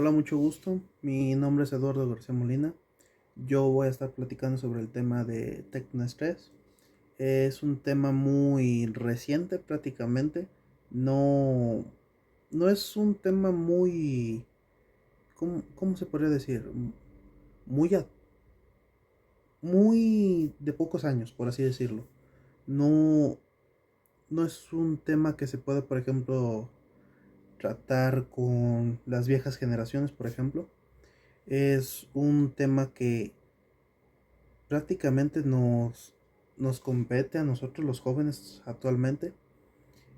Hola, mucho gusto. Mi nombre es Eduardo García Molina. Yo voy a estar platicando sobre el tema de tecnoestrés. Es un tema muy reciente prácticamente. No, no es un tema muy, ¿cómo se podría decir? Muy, muy de pocos años, por así decirlo. No, no es un tema que se pueda, por ejemplo, tratar con las viejas generaciones, por ejemplo. Es un tema que prácticamente nos compete a nosotros los jóvenes actualmente.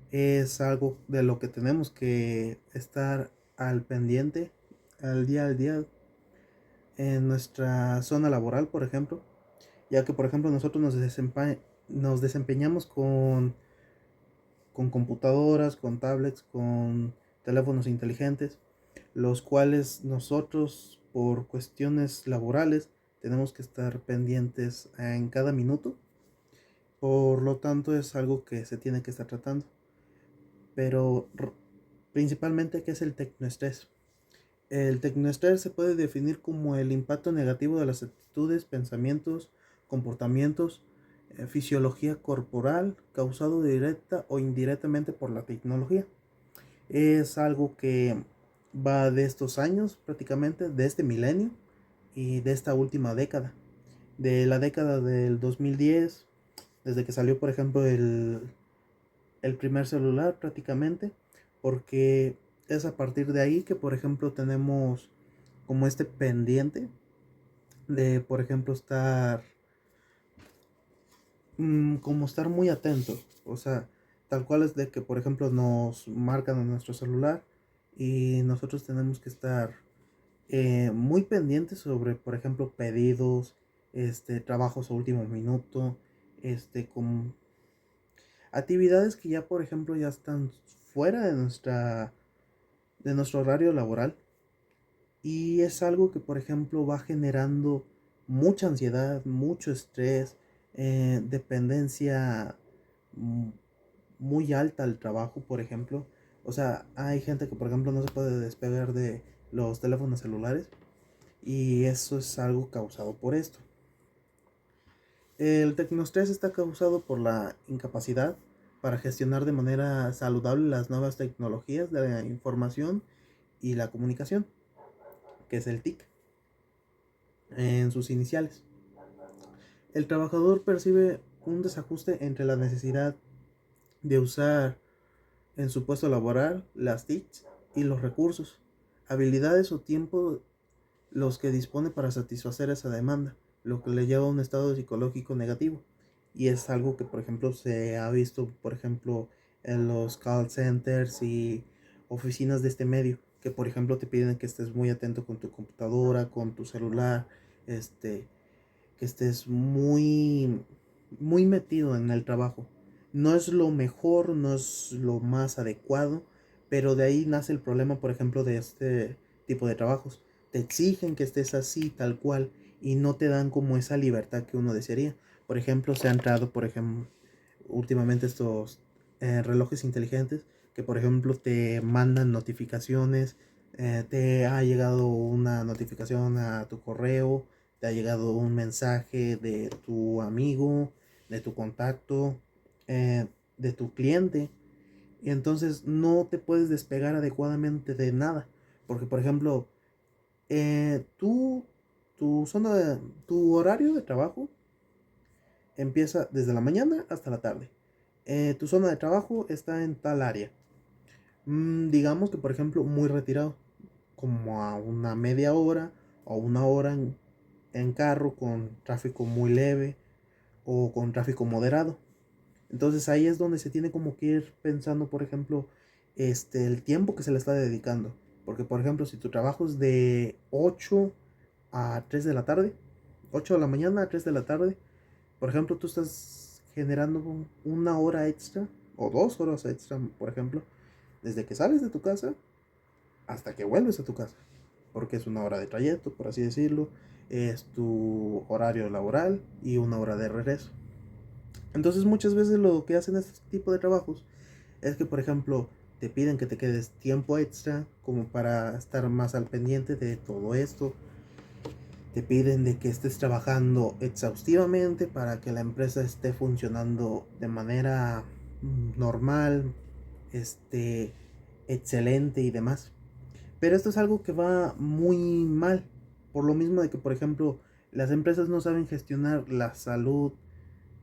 Es algo de lo que tenemos que estar al pendiente, al día, en nuestra zona laboral, por ejemplo, ya que, por ejemplo, nosotros nos desempeñamos con computadoras, con tablets, con teléfonos inteligentes, los cuales nosotros, por cuestiones laborales, tenemos que estar pendientes en cada minuto. Por lo tanto, es algo que se tiene que estar tratando. Pero principalmente, ¿qué es el tecnoestrés? El tecnoestrés se puede definir como el impacto negativo de las actitudes, pensamientos, comportamientos, fisiología corporal causado directa o indirectamente por la tecnología. Es algo que va de estos años, prácticamente, de este milenio y de esta última década. De la década del 2010, desde que salió, por ejemplo, el primer celular prácticamente, porque es a partir de ahí que, por ejemplo, tenemos como este pendiente de, por ejemplo, estar, como estar muy atentos, o sea, tal cual es de que, por ejemplo, nos marcan en nuestro celular y nosotros tenemos que estar muy pendientes sobre, por ejemplo, pedidos, trabajos a último minuto, con actividades que ya, por ejemplo, ya están fuera de nuestro horario laboral. Y es algo que, por ejemplo, va generando mucha ansiedad, mucho estrés, dependencia mm, muy alta al trabajo, por ejemplo. O sea, hay gente que, por ejemplo, no se puede despegar de los teléfonos celulares y eso es algo causado por esto. El tecnoestrés está causado por la incapacidad para gestionar de manera saludable las nuevas tecnologías de la información y la comunicación, que es el TIC en sus iniciales. El trabajador percibe un desajuste entre la necesidad de usar en su puesto laboral las TICs y los recursos, habilidades o tiempo los que dispone para satisfacer esa demanda, lo que le lleva a un estado psicológico negativo. Y es algo que, por ejemplo, se ha visto, por ejemplo, en los call centers y oficinas de este medio, que, por ejemplo, te piden que estés muy atento con tu computadora, con tu celular, este, que estés muy metido en el trabajo. No es lo mejor, no es lo más adecuado, pero de ahí nace el problema, por ejemplo, de este tipo de trabajos. Te exigen que estés así, tal cual, y no te dan como esa libertad que uno desearía. Por ejemplo, se han entrado, por ejemplo, últimamente estos relojes inteligentes que, por ejemplo, te mandan notificaciones, te ha llegado una notificación a tu correo, te ha llegado un mensaje de tu amigo, de tu contacto, de tu cliente, y entonces no te puedes despegar adecuadamente de nada, porque, por ejemplo, tu zona tu horario de trabajo empieza desde la mañana hasta la tarde. Tu zona de trabajo está en tal área. Digamos que, por ejemplo, muy retirado, como a una media hora o una hora en carro con tráfico muy leve o con tráfico moderado. Entonces ahí es donde se tiene como que ir pensando, por ejemplo, el tiempo que se le está dedicando. Porque, por ejemplo, si tu trabajo es de 8 a 3 de la tarde, 8 de la mañana a 3 de la tarde, por ejemplo, tú estás generando una hora extra o 2 horas extra, por ejemplo, desde que sales de tu casa hasta que vuelves a tu casa, porque es una hora de trayecto, por así decirlo, es tu horario laboral y una hora de regreso. Entonces muchas veces lo que hacen este tipo de trabajos es que, por ejemplo, te piden que te quedes tiempo extra como para estar más al pendiente de todo esto. Te piden de que estés trabajando exhaustivamente para que la empresa esté funcionando de manera normal, excelente y demás. Pero esto es algo que va muy mal, por lo mismo de que, por ejemplo, las empresas no saben gestionar la salud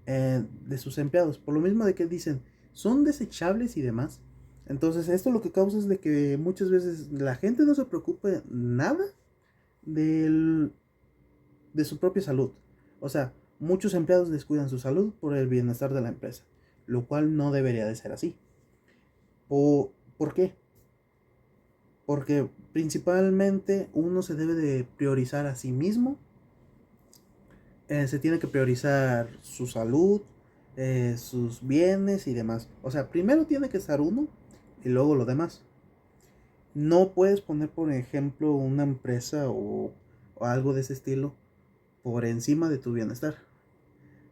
de sus empleados, por lo mismo de que dicen, son desechables y demás. Entonces esto lo que causa es de que muchas veces la gente no se preocupe nada del, de su propia salud. O sea, muchos empleados descuidan su salud por el bienestar de la empresa, lo cual no debería de ser así. ¿Por qué? Porque principalmente uno se debe de priorizar a sí mismo, se tiene que priorizar su salud, sus bienes y demás. O sea, primero tiene que estar uno y luego lo demás. No puedes poner, por ejemplo, una empresa o algo de ese estilo por encima de tu bienestar.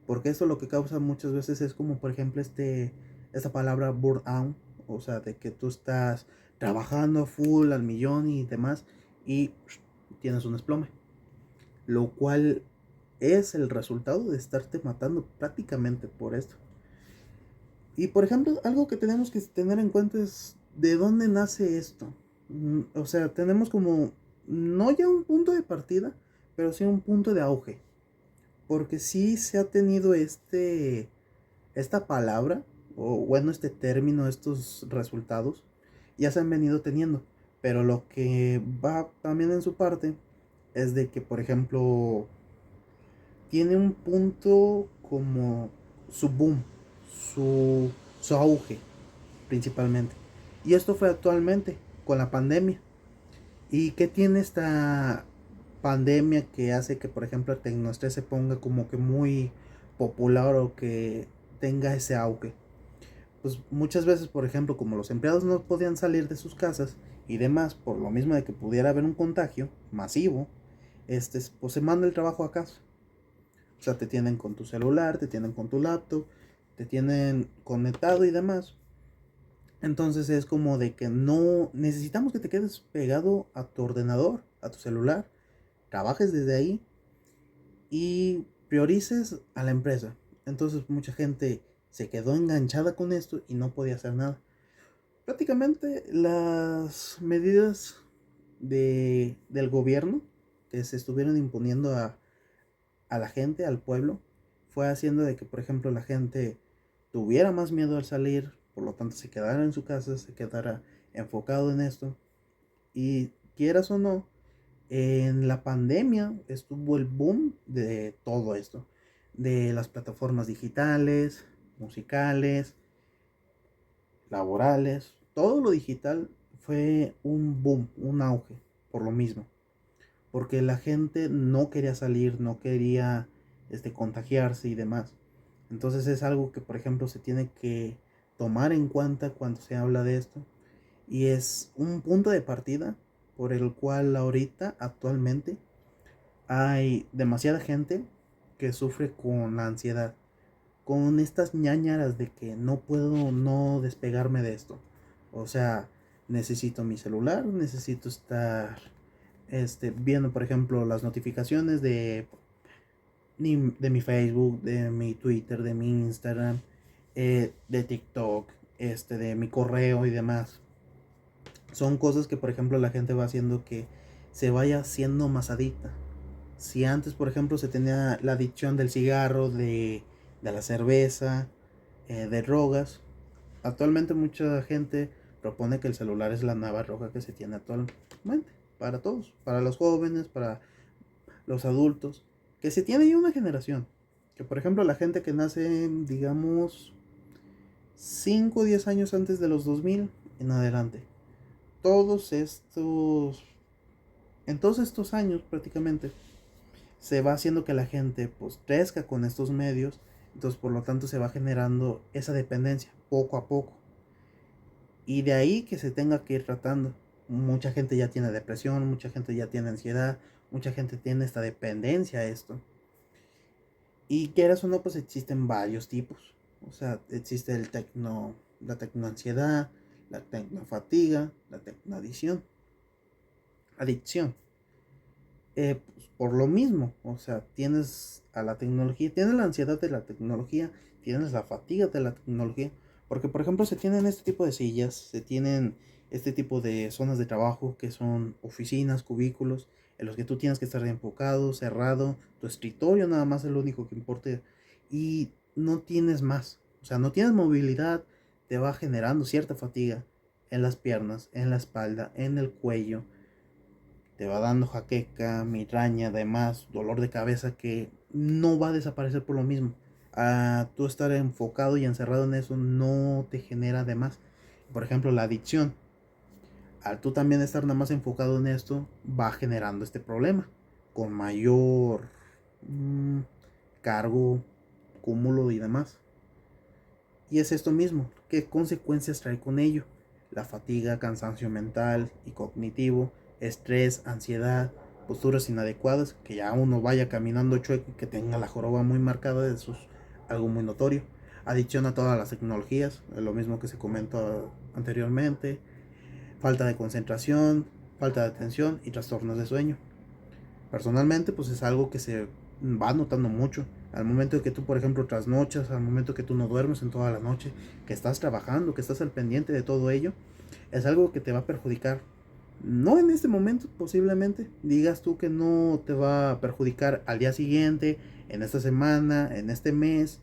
Porque eso lo que causa muchas veces es como, por ejemplo, esta palabra burnout. O sea, de que tú estás trabajando full al millón y demás y tienes un desplome. Lo cual es el resultado de estarte matando prácticamente por esto. Y por ejemplo, algo que tenemos que tener en cuenta es de dónde nace esto. O sea, tenemos como no ya un punto de partida, pero sí un punto de auge. Porque sí se ha tenido esta palabra, o bueno, este término, estos resultados, ya se han venido teniendo. Pero lo que va también en su parte es de que, por ejemplo, tiene un punto como su boom, su, su auge principalmente. Y esto fue actualmente con la pandemia. ¿Y qué tiene esta pandemia que hace que, por ejemplo, el tecnoestrés se ponga como que muy popular o que tenga ese auge? Pues muchas veces, por ejemplo, como los empleados no podían salir de sus casas y demás, por lo mismo de que pudiera haber un contagio masivo, pues se manda el trabajo a casa. O sea, te tienen con tu celular, te tienen con tu laptop, te tienen conectado y demás. Entonces es como de que no necesitamos que te quedes pegado a tu ordenador, a tu celular, trabajes desde ahí y priorices a la empresa. Entonces mucha gente se quedó enganchada con esto y no podía hacer nada. Prácticamente las medidas del gobierno que se estuvieron imponiendo a la gente, al pueblo, fue haciendo de que, por ejemplo, la gente tuviera más miedo al salir, por lo tanto se quedara en su casa, se quedara enfocado en esto. Y quieras o no, en la pandemia estuvo el boom de todo esto, de las plataformas digitales, musicales, laborales, todo lo digital fue un boom, un auge, por lo mismo porque la gente no quería salir, no quería contagiarse y demás. Entonces es algo que, por ejemplo, se tiene que tomar en cuenta cuando se habla de esto. Y es un punto de partida por el cual ahorita, actualmente, hay demasiada gente que sufre con la ansiedad, con estas ñañaras de que no puedo no despegarme de esto. O sea, necesito mi celular, necesito estar viendo, por ejemplo, las notificaciones de mi Facebook, de mi Twitter, de mi Instagram, de TikTok, de mi correo y demás. Son cosas que, por ejemplo, la gente va haciendo que se vaya siendo más adicta. Si antes, por ejemplo, se tenía la adicción del cigarro, de la cerveza, de drogas, actualmente mucha gente propone que el celular es la nueva droga que se tiene actualmente para todos, para los jóvenes, para los adultos, que se tiene ya una generación, que por ejemplo la gente que nace, digamos, 5 o 10 años antes de los 2000 en adelante, todos estos, en todos estos años prácticamente, se va haciendo que la gente pues crezca con estos medios, entonces por lo tanto se va generando esa dependencia poco a poco. Y de ahí que se tenga que ir tratando. Mucha gente ya tiene depresión, mucha gente ya tiene ansiedad, mucha gente tiene esta dependencia a esto. Y quieras o no, pues existen varios tipos. O sea, existe la tecnoansiedad, la tecnofatiga, la tecnoadicción, adicción. Pues, por lo mismo, o sea, tienes a la tecnología, tienes la ansiedad de la tecnología, tienes la fatiga de la tecnología, porque por ejemplo se tienen este tipo de sillas, se tienen este tipo de zonas de trabajo que son oficinas, cubículos, en los que tú tienes que estar enfocado, cerrado, tu escritorio nada más es lo único que importa y no tienes más, o sea, no tienes movilidad, te va generando cierta fatiga en las piernas, en la espalda, en el cuello, te va dando jaqueca, migraña, además, dolor de cabeza que no va a desaparecer por lo mismo. Tú estar enfocado y encerrado en eso no te genera además. Por ejemplo, la adicción. Al tú también estar nada más enfocado en esto, va generando este problema. Con mayor mm, cargo, cúmulo y demás. Y es esto mismo. ¿Qué consecuencias trae con ello? La fatiga, cansancio mental y cognitivo, estrés, ansiedad, posturas inadecuadas, que ya uno vaya caminando chueco y que tenga la joroba muy marcada, eso es algo muy notorio. Adicción a todas las tecnologías, lo mismo que se comentó anteriormente. Falta de concentración, falta de atención y trastornos de sueño. Personalmente, pues es algo que se va notando mucho. Al momento de que tú, por ejemplo, trasnochas, al momento que tú no duermes en toda la noche, que estás trabajando, que estás al pendiente de todo ello, es algo que te va a perjudicar. No en este momento, posiblemente. Digas tú que no te va a perjudicar al día siguiente, en esta semana, en este mes.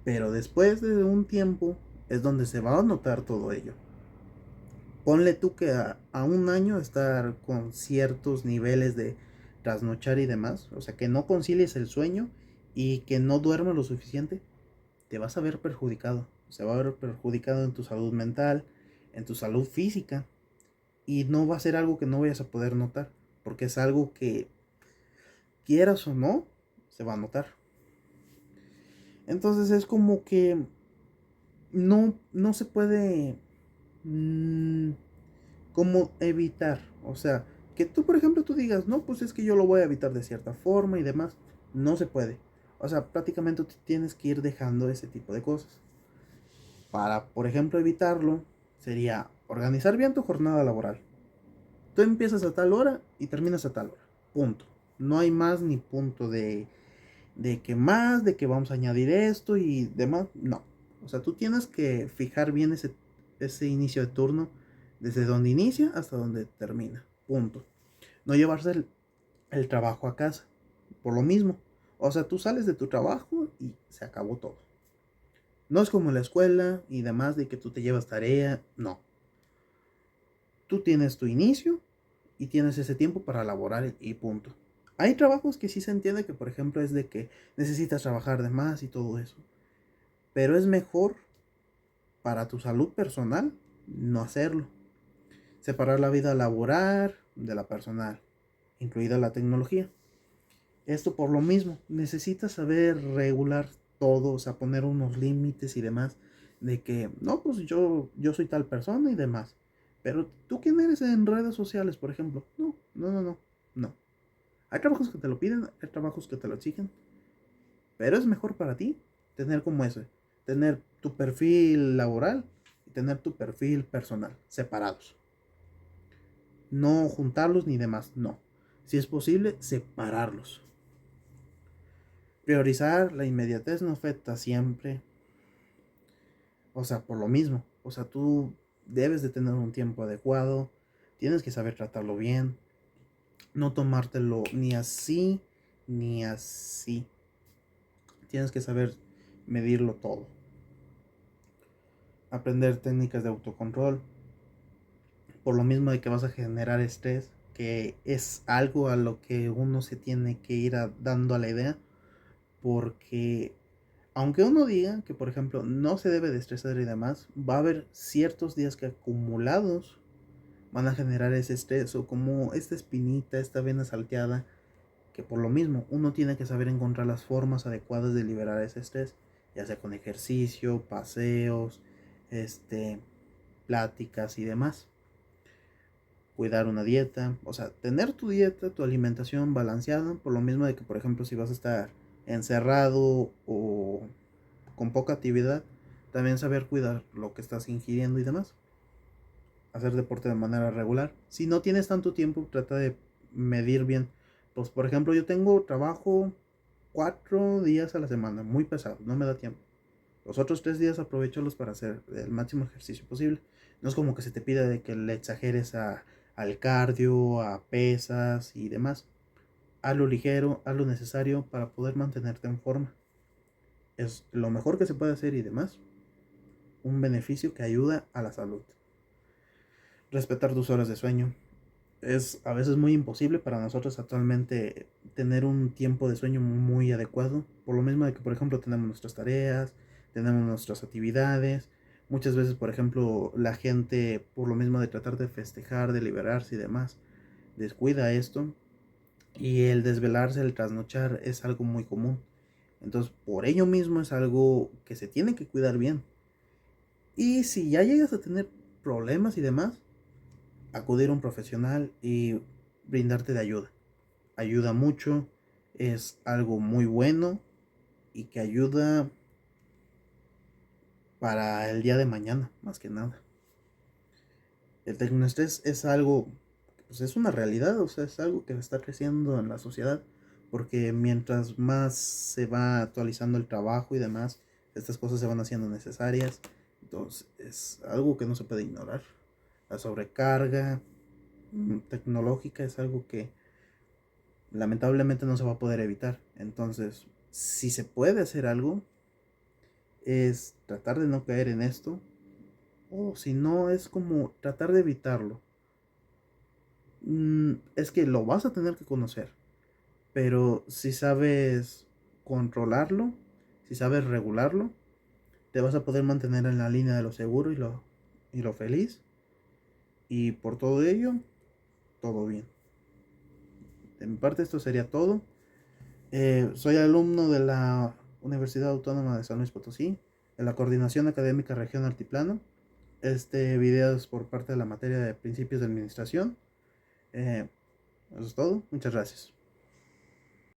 Pero después de un tiempo es donde se va a notar todo ello. Ponle tú que a un año estar con ciertos niveles de trasnochar y demás, o sea, que no concilies el sueño y que no duermas lo suficiente, te vas a ver perjudicado. Se va a ver perjudicado en tu salud mental, en tu salud física, y no va a ser algo que no vayas a poder notar, porque es algo que, quieras o no, se va a notar. Entonces es como que no se puede mmm, como evitar, o sea, que tú por ejemplo tú digas, no, pues es que yo lo voy a evitar de cierta forma y demás, no se puede. O sea, prácticamente tú tienes que ir dejando ese tipo de cosas. Para, por ejemplo, evitarlo, sería organizar bien tu jornada laboral. Tú empiezas a tal hora y terminas a tal hora. Punto. No hay más ni punto de que más, de que vamos a añadir esto y demás. No. O sea, tú tienes que fijar bien ese inicio de turno desde donde inicia hasta donde termina. Punto. No llevarse el trabajo a casa. Por lo mismo. O sea, tú sales de tu trabajo y se acabó todo. No es como en la escuela y demás de que tú te llevas tarea. No. Tú tienes tu inicio y tienes ese tiempo para elaborar y punto. Hay trabajos que sí se entiende que, por ejemplo, es de que necesitas trabajar de más y todo eso. Pero es mejor para tu salud personal no hacerlo. Separar la vida laboral de la personal, incluida la tecnología. Esto por lo mismo, necesitas saber regular todo, o sea, poner unos límites y demás, de que, no, pues yo soy tal persona y demás. Pero tú quién eres en redes sociales, por ejemplo. No. Hay trabajos que te lo piden, hay trabajos que te lo exigen, pero es mejor para ti tener como ese, tener tu perfil laboral y tener tu perfil personal, separados. No juntarlos ni demás, no. Si es posible, separarlos. Priorizar la inmediatez no afecta siempre. O sea, por lo mismo. O sea, tú debes de tener un tiempo adecuado. Tienes que saber tratarlo bien. No tomártelo ni así ni así. Tienes que saber medirlo todo. Aprender técnicas de autocontrol. Por lo mismo de que vas a generar estrés. Que es algo a lo que uno se tiene que ir dando a la idea. Porque aunque uno diga que, por ejemplo, no se debe de estresar y demás, va a haber ciertos días que acumulados van a generar ese estrés o como esta espinita, esta vena salteada, que por lo mismo uno tiene que saber encontrar las formas adecuadas de liberar ese estrés, ya sea con ejercicio, paseos, pláticas y demás. Cuidar una dieta, o sea, tener tu dieta, tu alimentación balanceada, por lo mismo de que, por ejemplo, si vas a estar encerrado o con poca actividad, También saber cuidar lo que estás ingiriendo y demás. Hacer deporte de manera regular. Si no tienes tanto tiempo, trata de medir bien. Pues por ejemplo, yo tengo trabajo 4 días a la semana, muy pesado, no me da tiempo. Los otros 3 días aprovecholos para hacer el máximo ejercicio posible. No es como que se te pida de que le exageres al cardio, a pesas y demás. Hazlo ligero, haz lo necesario para poder mantenerte en forma. Es lo mejor que se puede hacer y demás. Un beneficio que ayuda a la salud. Respetar tus horas de sueño. Es a veces muy imposible para nosotros actualmente tener un tiempo de sueño muy adecuado. Por lo mismo de que, por ejemplo, tenemos nuestras tareas, tenemos nuestras actividades. Muchas veces, por ejemplo, la gente, por lo mismo de tratar de festejar, de liberarse y demás, descuida esto. Y el desvelarse, el trasnochar es algo muy común. Entonces, por ello mismo es algo que se tiene que cuidar bien. Y si ya llegas a tener problemas y demás, acudir a un profesional y brindarte de ayuda. Ayuda mucho, es algo muy bueno y que ayuda para el día de mañana, más que nada. El tecnoestrés es algo, pues es una realidad, o sea, es algo que está creciendo en la sociedad, porque mientras más se va actualizando el trabajo y demás, estas cosas se van haciendo necesarias, entonces es algo que no se puede ignorar. La sobrecarga tecnológica es algo que lamentablemente no se va a poder evitar. Entonces, si se puede hacer algo, es tratar de no caer en esto. O si no, es como tratar de evitarlo. Es que lo vas a tener que conocer. Pero si sabes controlarlo, si sabes regularlo, te vas a poder mantener en la línea de lo seguro y lo feliz. Y por todo ello, todo bien. De mi parte, esto sería todo. Soy alumno de la Universidad Autónoma de San Luis Potosí, de la Coordinación Académica Región Altiplano. Este video es por parte de la materia de Principios de Administración. Eso es todo. Muchas gracias.